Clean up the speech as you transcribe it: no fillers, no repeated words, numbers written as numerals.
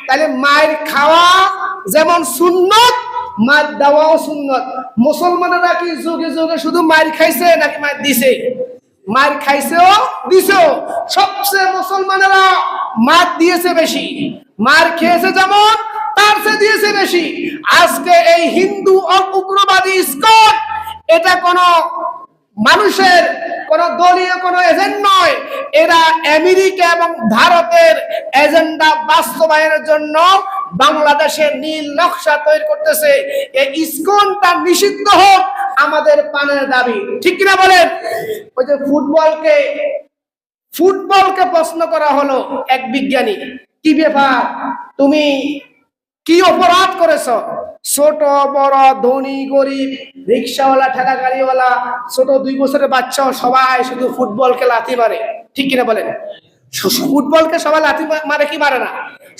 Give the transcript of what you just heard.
তাহলে মায়ের খাওয়া যেমন সুন্নত, মার দেওয়াও সুন্নত। মুসলমানেরা কি যুগে যুগে শুধু মার খাইছে নাকি মার দিছে? মার খাইছেও দিছেও। সবচেয়ে মুসলমানেরা মার দিয়েছে বেশি, মার খেয়েছে যেমন তার চেয়ে দিয়েছে বেশি। আজকে এই হিন্দু উগ্রবাদী ইসকন এটা কোনো মানুষের কোন দলীয় কোন এজেন্ট নয়, এরা আমেরিকা এবং ভারতের এজেন্ডা বাস্তবায়নের জন্য বাংলাদেশের নীল নকশা তৈরি করতেছে। এই ইসকনটা নিষিদ্ধ হোক আমাদের প্রাণের দাবি, ঠিক কিনা বলেন? ওই যে ফুটবলকে প্রশ্ন করা হলো এক বিজ্ঞানী, কি ব্যাপার, তুমি কি অপরাধ করেছ? ছোট বড় ধনী গরিব রিক্সাওয়ালা ঠেলা গাড়িওয়ালা ছোট 2 বছরের বাচ্চা সবাই শুধু ফুটবলকে লাথি মারে, ঠিক কিনা বলেন? ফুটবলকে সবাই লাথি মারে কি মারে না?